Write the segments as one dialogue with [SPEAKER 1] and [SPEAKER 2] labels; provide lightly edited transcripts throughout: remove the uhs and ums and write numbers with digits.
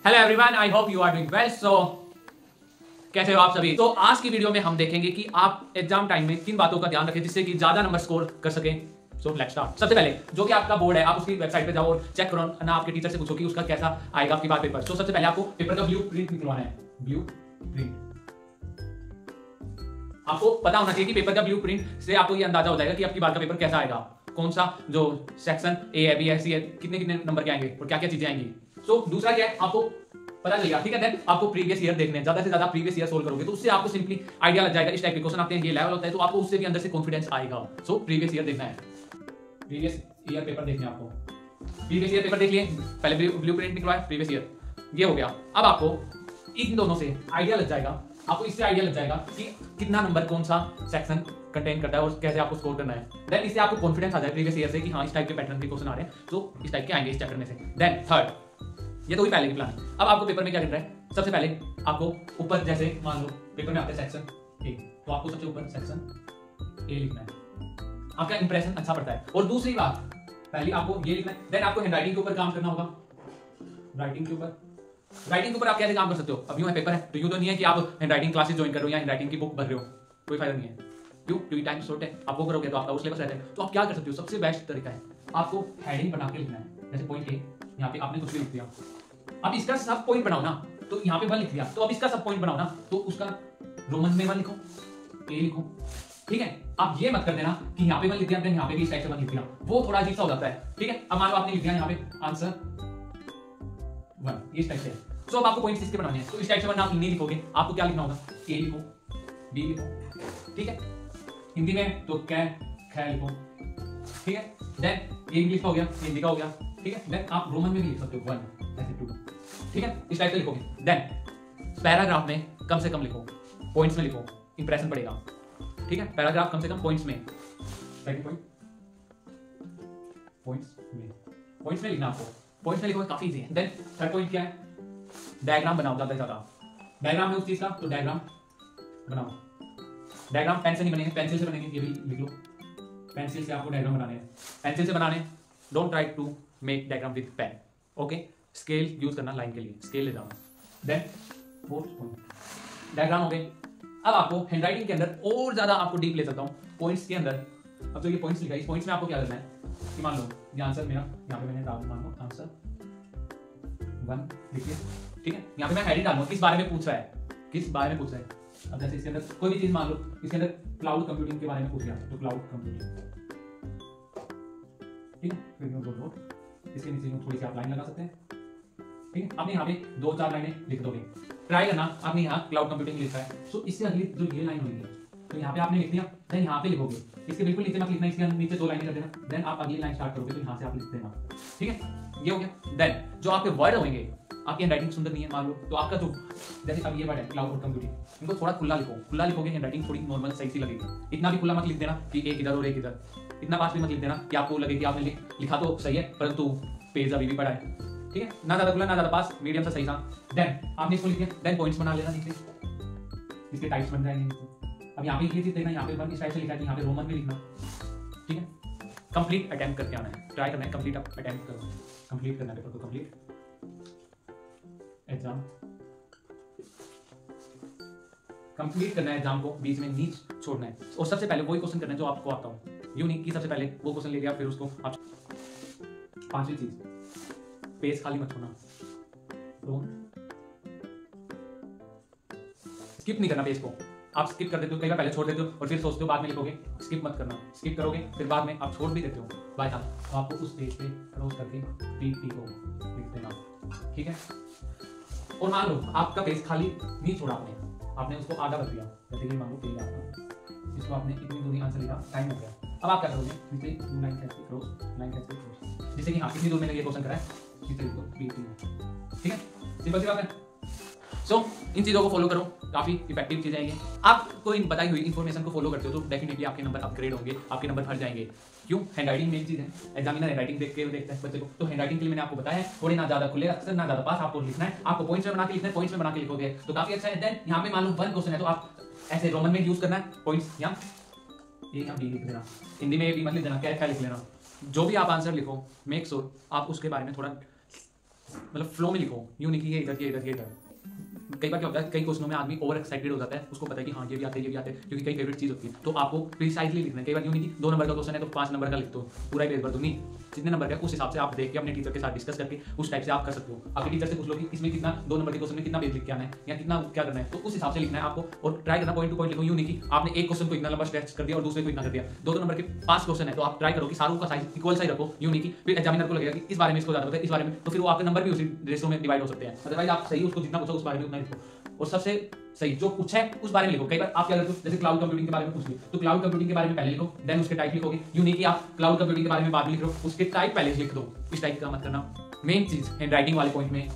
[SPEAKER 1] Hello everyone, I hope you are doing well. So कैसे हो आप सभी। तो आज की वीडियो में हम देखेंगे कि आप एग्जाम टाइम में किन बातों का ध्यान रखें जिससे कि ज्यादा नंबर स्कोर कर सकें। So let's start. सबसे पहले जो कि आपका बोर्ड है, आप उसकी वेबसाइट पे जाओ और चेक करो ना, आपके टीचर से पूछो कि उसका कैसा आएगा आपकी बार पेपर। तो सबसे पहले आपको पेपर का ब्लू प्रिंट निकलवाना है। ब्लू प्रिंट आपको पता होना चाहिए कि पेपर का ब्लू प्रिंट से आपको ये अंदाजा हो जाएगा कि आपकी बार का पेपर कैसा आएगा, कौन सा जो सेक्शन ए है, बी है, सी है, कितने कितने नंबर के आएंगे और क्या क्या चीजें आएंगी। सो दूसरा क्या है, आपको पता चलेगा, ठीक है। देन आपको प्रीवियस ईयर देखने हैं, ज्यादा से ज्यादा प्रीवियस ईयर सोल्व करोगे तो उससे आपको सिंपली आइडिया लग जाएगा। इस टाइप के क्वेश्चन आते हैं, ये लेवल होता है, तो आपको उससे भी अंदर से कॉन्फिडेंस आएगा। सो प्रीवियस ईयर देखना है, प्रीवियस ईयर पेपर देखने हैं आपको। प्रीवियस ईयर पेपर देख लिए, पहले ब्लू प्रिंट निकलवाया, प्रीवियस ईयर ये हो गया। अब आपको इन दोनों से आइडिया लग जाएगा, आपको इससे आइडिया लग जाएगा कि कितना नंबर कौन सा सेक्शन कंटेन करता है और कैसे आपको स्कोर करना है। देन इससे आपको कॉन्फिडेंस आ जाए प्रीवियस ईयर से कि हाँ इस टाइप के पैटर्न के क्वेश्चन आ रहे हैं, तो इस टाइप के आएंगे इस चैप्टर में से। देन थर्ड, ये तो हुई पहले की प्लान। अब आपको पेपर में क्या करना है, सबसे पहले आपको ऊपर जैसे मान लो पेपर में आते हैं सेक्शन ए, तो आपको सबसे ऊपर सेक्शन ए लिखना है, आपका इंप्रेशन अच्छा पड़ता है। और दूसरी बात, पहले आपको ये लिखना है। देन आपको हैंडराइटिंग के ऊपर काम करना होगा। राइटिंग के ऊपर, राइटिंग के ऊपर आप कैसे काम कर सकते हो, अब यूं है पेपर है तो यूं तो नहीं है कि आप हैंडराइटिंग क्लासेस ज्वाइन कर रहे हो या हैंडराइटिंग की बुक भर रहे हो, कोई फायदा नहीं है। क्यों, क्योंकि टाइम शॉर्ट है, आप वो करोगे तो आपका वो सिलेबस रहता है। तो आप क्या कर सकते हो, सबसे बेस्ट तरीका है आपको हेडिंग बना के लिखना है। जैसे पॉइंट ए, यहाँ पे आपने कुछ भी लिख दिया, अब इसका सब पॉइंट बनाओ ना, तो यहाँ पे 1 लिख दिया, तो अब इसका सब पॉइंट बनाओ ना, तो उसका रोमन में 1 लिखो, ए लिखो, ठीक है। आप ये मत कर देना कि यहाँ पे 1 लिख दिया, देन यहाँ पे भी इस टाइप से 1 लिख दिया, वो थोड़ा अजीब सा हो जाता है, ठीक है। अब मान लो आपने लिख दिया यहाँ पे आंसर 1, इस टाइप से। तो अब आपको पॉइंट्स इसके बनाने हैं, तो इस टाइप से वरना आप नहीं लिखोगे, आपको क्या लिखना होगा, ए लिखो, बी लिखो, ठीक है। हिंदी में तो कै ख लिखो, ठीक है। देन ये इंग्लिश का हो गया, हिंदी का हो गया, ठीक है। देन आप रोमन में भी लिख सकते हो 1 ऐसे 2, ठीक है, इस टाइप से लिखोगे। देन पैराग्राफ में कम से कम लिखो, पॉइंट्स में लिखो, इंप्रेशन पड़ेगा, ठीक है। पैराग्राफ कम से कम पॉइंट्स में, सेकंड पॉइंट पॉइंट्स में लिखना, आपको पॉइंट्स में लिखोगे काफी इजी है। देन थर्ड पॉइंट क्या है, डायग्राम बनाओ ज्यादा से ज्यादा। डायग्राम है उस चीज का, तो डायग्राम बनाओ। डायग्राम पेन से नहीं बनेंगे, पेंसिल से बनेंगे, ये भी लिख लो, पेंसिल से आपको डायग्राम बनाने हैं, पेंसिल से बनाने। Don't try to make diagram with pen, okay. Scale use करना लाइन के लिए, स्केल ले जाना। देन फोर्थ पॉइंट डायग्राम हो गए। अब आपको हैंडराइटिंग के अंदर और ज्यादा आपको डीप ले सकता हूँ, पॉइंट्स के अंदर। अब तो ये पॉइंट्स लिखा है, इस पॉइंट्स में आपको क्या करना है कि मान लो ये आंसर मेरा, यहाँ पे मैंने डाल, मान लो आंसर 1 लिखिए, ठीक है। यहाँ पे मैं हेडिंग डालूंगा किस बारे में पूछ रहा है, किस बारे में पूछ रहा है। अब जैसे इसके अंदर कोई भी चीज मान लो, इसके अंदर क्लाउड कंप्यूटिंग के बारे में पूछ रहा है, तो क्लाउड कंप्यूटिंग, ठीक है। फिर इसके नीचे थोड़ी सी आप लाइन लगा सकते हैं, ठीक है। आपने यहाँ पे 2-4 लाइनें लिख दोगे, ट्राई करना। आपने यहाँ क्लाउड कंप्यूटिंग लिखा है, सो इससे अगली जो ये लाइन होगी, तो यहाँ पे आपने लिख दिया, देन यहाँ पे लिखोगे, इसके बिल्कुल नीचे मत लिखना, इसके नीचे 2 लाइनें कर देना। देन आप अगली लाइन स्टार्ट करोगे, तो यहाँ से आप लिख देना, ठीक है। ये हो गया। देन जो आपके वर्ड होंगे, आपकी हैंडराइटिंग सुंदर नहीं है मान लो, तो आपका जो जैसे अब ये वर्ड है क्लाउड कंप्यूटिंग, इनको थोड़ा खुला लिखो, खुला लिखोगे हैंडराइटिंग थोड़ी नॉर्मल सही सी लगेगी। इतना भी खुला मत लिख देना कि एक इधर और एक इधर, इतना पास भी मत लिख देना कि आपको लगे कि आपने लिखा तो सही है परंतु पेज अभी भी बड़ा है, ठीक है। ना ज्यादा खुला ना ज्यादा पास, मीडियम सा सही था। देन आपने इसको लिख दिया, देन पॉइंट्स बना लेना नीचे, इसके टाइप्स बन जाएंगे नीचे। अब यहाँ पे ये चीज देखना, यहाँ पे 1 इस टाइप से लिखा है, यहाँ पे रोमन में लिखना, ठीक है। कंप्लीट अटेम्प्ट करके आना है, ट्राई करना है, कंप्लीट अटेम्प्ट करो, कंप्लीट करना है पेपर को, कंप्लीट एग्जाम, कंप्लीट करना है एग्जाम को, बीच में नहीं छोड़ना है। और सबसे पहले वही क्वेश्चन करना है जो आपको आता हो, यूं नहीं कि सबसे पहले वो क्वेश्चन ले लिया फिर उसको आप। पांचवी चीज, पेज खाली मत छोड़ना, स्किप नहीं करना पेज को। आप स्किप कर देते हो, कई बार पहले छोड़ देते हो और फिर सोचते हो बाद में लिखोगे, स्किप मत करना। स्किप करोगे फिर बाद में आप छोड़ भी देते हो बाय चांस, तो आपको उस पेज पे क्रॉस करके टी को लिख देना, ठीक है। और मान लो आपका पेज खाली नहीं छोड़ा आपने उसको आधा कर दिया, जैसे कि मान लो पेज आपका, इसको आपने इतनी दूरी आंसर लिखा, टाइम हो गया। अब आप क्या करोगे, नीचे 2 लाइन कैसे क्रॉस, लाइन कैसे क्रॉस, जैसे कि हाँ इतनी दूर मैंने ये क्वेश्चन करा है, नीचे लिखो पी, ठीक है। सिंपल सी बात है। सो इन चीज़ों को फॉलो करो, काफ़ी इफेक्टिव चीज़ें हैं ये। आपको इन बताई हुई इन्फॉर्मेशन को फॉलो करते हो तो डेफिनेटली आपके नंबर अपग्रेड होंगे, आपके नंबर बढ़ जाएंगे। क्यों, हैंडराइटिंग मेन चीज़ है, एग्जामिनर हैंडराइटिंग देख के देखता है बच्चे को, तो हैंडराइटिंग के लिए मैंने आपको बताया है, थोड़ी ना ज़्यादा खुले अक्षर ना ज़्यादा पास आपको लिखना है, आपको पॉइंट्स में बना के लिखना है, पॉइंट्स में बना के लिखोगे तो काफ़ी अच्छा है। देन यहाँ पे मान लो 1 क्वेश्चन है तो आप ऐसे रोमन में यूज करना है, पॉइंट्स यहाँ ए या बी लिख देना, हिंदी में भी मत लिख देना, क्या लिख लेना। जो भी आप आंसर लिखो मेक श्योर आप उसके बारे में थोड़ा मतलब फ्लो में लिखो, यूं नहीं कि ये इधर ये इधर ये इधर। कई बार क्या होता है, कई क्वेश्चनों में आदमी ओवर एक्साइटेड हो जाता है, उसको पता है कि हाँ ये भी आते हैं ये भी आते हैं, क्योंकि कई फेवरेट चीज होती है। तो आपको प्रिसाइजली लिखना है। कई बार यूं नहीं कि 2 नंबर का क्वेश्चन है तो 5 नंबर का लिख दो, पूरा ही पेज भर दो, नहीं, जितने नंबर का उस हिसाब से आप देख के अपने टीचर के साथ डिस्कस करके उस टाइप से आप कर सकते हो। आपके टीचर से पूछ लो कि इसमें कितना 2 नंबर के क्वेश्चन में कितना पेज लिख के आना है या कितना क्या करना है, तो उस हिसाब से लिखना है आपको और ट्राई करना पॉइंट टू पॉइंट लिखो। यूं नहीं कि आपने एक क्वेश्चन को इतना लंबा स्ट्रेच कर दिया और दूसरे को इतना कर दिया। 2 नंबर के 5 क्वेश्चन है तो आप ट्राई करो कि सारों का साइज इक्वल साइज रखो। यूं नहीं कि फिर एग्जामिनर को लगेगा कि इस बारे में इसको ज्यादा पता है, इस बारे में, तो फिर वो आपके नंबर भी उसी रेशो में डिवाइड हो सकते हैं। अदरवाइज आप सही उसको जितना पूछो उस बारे में उतना लिखो और सबसे सही जो पूछा है उस बारे में लिखो। कई बार आप क्या करते हो, जैसे क्लाउड कंप्यूटिंग के बारे में पूछ लिया तो क्लाउड कंप्यूटिंग के बारे में पहले लिखो, देन उसके टाइप लिखोगे। यूं नहीं कि आप क्लाउड कंप्यूटिंग के बारे में बाद में लिख रहे हो, उसके टाइप पहले लिख दो। इस टाइप का मत करना। मेन चीज हैंड राइटिंग वाले पॉइंट में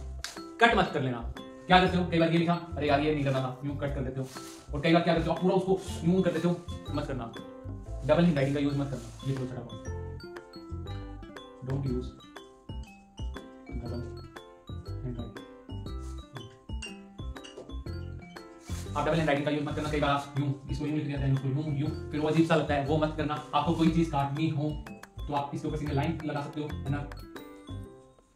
[SPEAKER 1] कट मत कर लेना। क्या करते हो, कई बार ये लिखा, अरे यार ये नहीं करना था, यूं कट कर देते हो। और कई बार क्या करते हो, आप पूरा उसको यूं कर देते हो, मत करना। डबल हैंड राइटिंग का यूज मत करना। लिख लो फटाफट, don't use double hand writing. आप डबल हैंड राइटिंग का यूज मत करना। कई बार आप यूं इसको यूं लिख देते हैं, इसको यूं, फिर वो अजीब सा लगता है, वो मत करना। आपको कोई चीज काटनी हो तो आप इसके ऊपर सिंगल लाइन लगा सकते हो, है ना,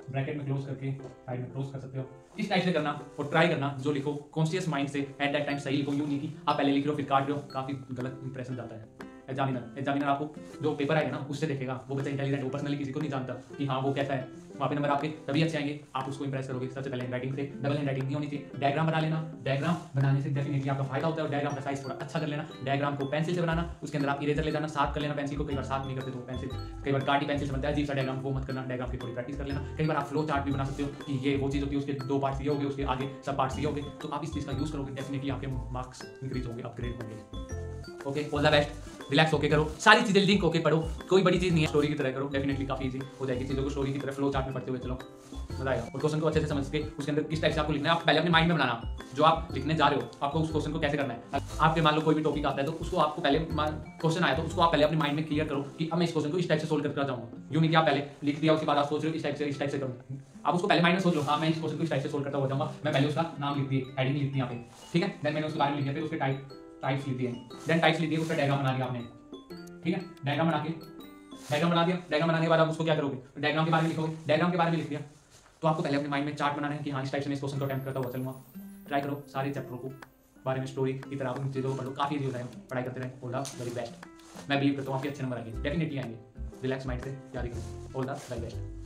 [SPEAKER 1] ब्रैकेट में क्लोज करके साइड में क्लोज कर सकते हो। इस टाइप से करना और ट्राई करना जो लिखो कॉन्शियस माइंड से एट दैट टाइम सही लिखो। यूं नहीं कि आप पहले लिख रहे हो फिर काट रहे हो, काफी गलत इंप्रेशन जाता है। एग्जामिनर आपको जो पेपर आएगा ना उससे देखेगा, वो बच्चा इंटेलिजेंट, वो पर्सनली किसी को नहीं जानता कि हाँ वो कैसा है, वहाँ पे नंबर आपके तभी अच्छे आएंगे, आप उसको इंप्रेस करोगे। सबसे पहले हैंडराइटिंग से, डबल हैंडराइटिंग नहीं होनी चाहिए। डायग्राम बना लेना, डायग्राम बनाने से डेफिनेटली आपका फायदा होता है। और डायग्राम का साइज थोड़ा अच्छा कर लेना। डायग्राम को पेंसिल से बनाना, उसके अंदर आप इरेजर ले जाना, साफ कर लेना पेंसिल को। कई बार साफ नहीं करते तो पेंसिल, कई बार काटी पेंसिल से बनता है अजीब सा डायग्राम, वो मत करना। डायग्राम की थोड़ी प्रैक्टिस कर लेना। कई बार आप फ्लो चार्ट भी बना सकते हो कि ये वो चीज होती है, उसके 2 पार्ट्स ये हो गए, उसके आगे सब पार्ट्स ये हो गए, तो आप इस चीज का यूज करोगे, डेफिनेटली आपके मार्क्स इंक्रीज होंगे, अपग्रेड होंगे। Okay, all the best. Relax होके करो, सारी चीजें लिंक होके पढ़ो, कोई बड़ी चीज नहीं है, स्टोरी की तरह करो, डेफिनेटली काफी इजी हो जाएगी चीजों को स्टोरी की तरह फ्लो चार्ट में पढ़ते हुए चलो, मजा आएगा। और क्वेश्चन को अच्छे से समझ के उसके अंदर किस टाइप से आपको लिखना है, आप पहले अपने माइंड में बनाना जो आप लिखने जा रहे हो, आपको उस क्वेश्चन को कैसे करना है। आपके मान लो कोई भी टॉपिक आता है तो उसको आपको पहले क्वेश्चन आया तो उसको आप पहले अपने माइंड में क्लियर करो कि अब मैं इस क्वेश्चन को इस टाइप से सोल्व करके जाऊंगा। यूं नहीं कि आप पहले लिख दिया उसके बाद आप सोच रहे हो इस टाइप से करूँ। आप उसको पहले माइंड में सोच लो, हाँ मैं इस क्वेश्चन को इस टाइप से सोल्व करता हुआ जाऊंगा। मैं पहले उसका नाम लिख दिए, हेडिंग लिख दी यहाँ पे, ठीक है, देन मैंने उसके बारे में लिखा, फिर उसके टाइप्स लिख दिए, देन टाइप्स लिख दिए, उसका डायग्राम बना दिया आपने, ठीक है, डायग्राम बना दिया। डायग्राम बनाने के बाद आप उसको क्या करोगे, डायग्राम के बारे में लिखोगे। डायग्राम के बारे में लिख दिया तो आपको पहले अपने माइंड में चार्ट बनाना है कि हाँ इस टाइप से मैं इस क्वेश्चन को अटेम्प्ट करता हुआ चलूंगा। ट्राई करो सारे चैप्टरों को बारे में स्टोरी की तरह आप चीज़ों को पढ़ो, काफी इजी हो जाएगा, पढ़ाई करते रहे। All the very best. मैं बिलीव करता हूँ आपके अच्छे नंबर आएंगे, डेफिनेटली आएंगे। रिलैक्स माइंड से तैयारी करो। All the very best.